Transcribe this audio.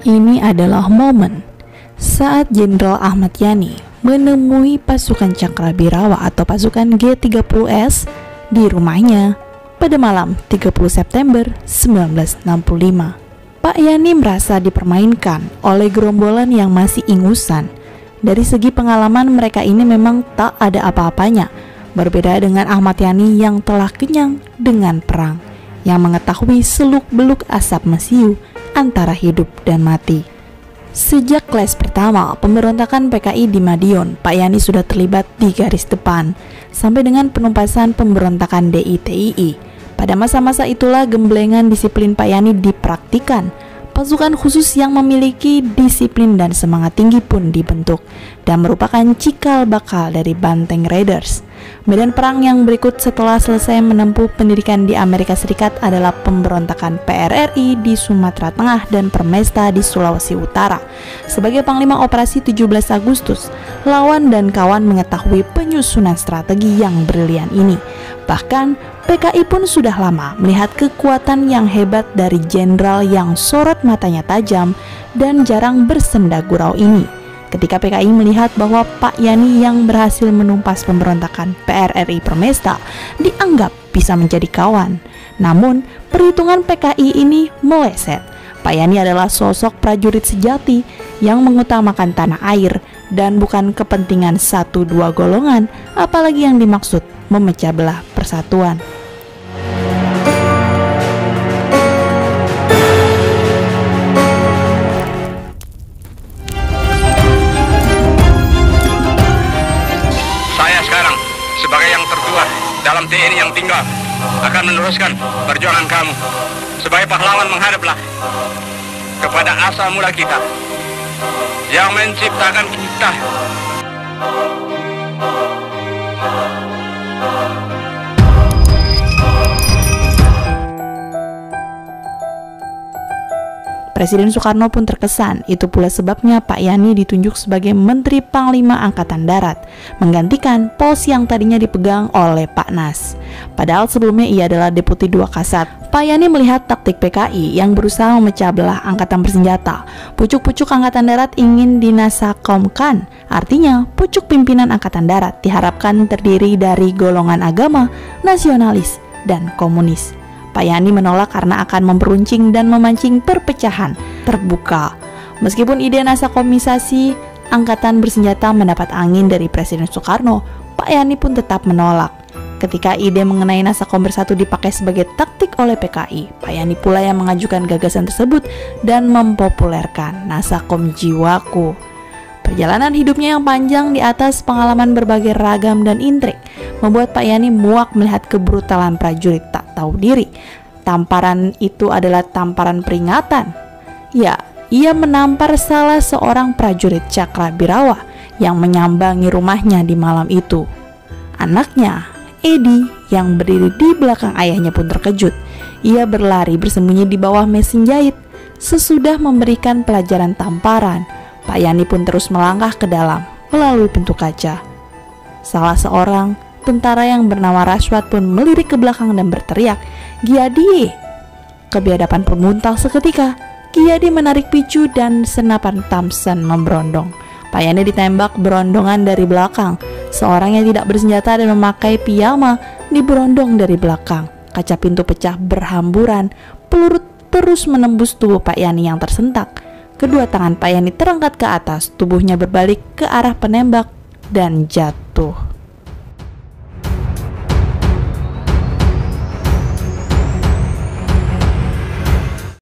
Ini adalah momen saat Jenderal Ahmad Yani menemui pasukan Cakrabirawa atau pasukan G30S di rumahnya pada malam 30 September 1965. Pak Yani merasa dipermainkan oleh gerombolan yang masih ingusan. Dari segi pengalaman, mereka ini memang tak ada apa-apanya, berbeda dengan Ahmad Yani yang telah kenyang dengan perang, yang mengetahui seluk-beluk asap mesiu antara hidup dan mati. Sejak kelas pertama pemberontakan PKI di Madiun, Pak Yani sudah terlibat di garis depan sampai dengan penumpasan pemberontakan DITII. Pada masa-masa itulah gemblengan disiplin Pak Yani dipraktikan. Pasukan khusus yang memiliki disiplin dan semangat tinggi pun dibentuk dan merupakan cikal bakal dari Banteng Raiders. Medan perang yang berikut setelah selesai menempuh pendidikan di Amerika Serikat adalah pemberontakan PRRI di Sumatera Tengah dan Permesta di Sulawesi Utara. Sebagai Panglima Operasi 17 Agustus, lawan dan kawan mengetahui penyusunan strategi yang brilian ini. Bahkan PKI pun sudah lama melihat kekuatan yang hebat dari jenderal yang sorot matanya tajam dan jarang bersenda gurau ini. Ketika PKI melihat bahwa Pak Yani yang berhasil menumpas pemberontakan PRRI Permesta dianggap bisa menjadi kawan. Namun, perhitungan PKI ini meleset. Pak Yani adalah sosok prajurit sejati yang mengutamakan tanah air dan bukan kepentingan 1-2 golongan, apalagi yang dimaksud memecah belah persatuan. Sebagai yang tertua dalam TNI yang tinggal akan meneruskan perjuangan kamu. Sebagai pahlawan menghadaplah kepada asal mula kita yang menciptakan kita. Presiden Soekarno pun terkesan. Itu pula sebabnya Pak Yani ditunjuk sebagai Menteri Panglima Angkatan Darat, menggantikan pos yang tadinya dipegang oleh Pak Nas. Padahal sebelumnya ia adalah Deputi 2 Kasat. Pak Yani melihat taktik PKI yang berusaha memecah belah angkatan bersenjata. Pucuk-pucuk Angkatan Darat ingin dinasakomkan, artinya pucuk pimpinan Angkatan Darat diharapkan terdiri dari golongan agama, nasionalis, dan komunis. Pak Yani menolak karena akan memperuncing dan memancing perpecahan terbuka. Meskipun ide nasakomisasi angkatan bersenjata mendapat angin dari Presiden Soekarno, Pak Yani pun tetap menolak. Ketika ide mengenai Nasakom Bersatu dipakai sebagai taktik oleh PKI, Pak Yani pula yang mengajukan gagasan tersebut dan mempopulerkan Nasakom Jiwaku. Perjalanan hidupnya yang panjang di atas pengalaman berbagai ragam dan intrik membuat Pak Yani muak melihat kebrutalan prajurit tak tahu diri. Tamparan itu adalah tamparan peringatan. Ya, ia menampar salah seorang prajurit Cakrabirawa yang menyambangi rumahnya di malam itu. Anaknya, Edi, yang berdiri di belakang ayahnya pun terkejut. Ia berlari bersembunyi di bawah mesin jahit. Sesudah memberikan pelajaran tamparan, Pak Yani pun terus melangkah ke dalam melalui pintu kaca. Salah seorang tentara yang bernama Rashwat pun melirik ke belakang dan berteriak, "Giyadi!" Kebiadaban pun muntah seketika. Giyadi menarik picu dan senapan Thompson memberondong. Pak Yani ditembak berondongan dari belakang. Seorang yang tidak bersenjata dan memakai piyama diberondong dari belakang. Kaca pintu pecah berhamburan. Peluru terus menembus tubuh Pak Yani yang tersentak. Kedua tangan Pak Yani terangkat ke atas, tubuhnya berbalik ke arah penembak dan jatuh.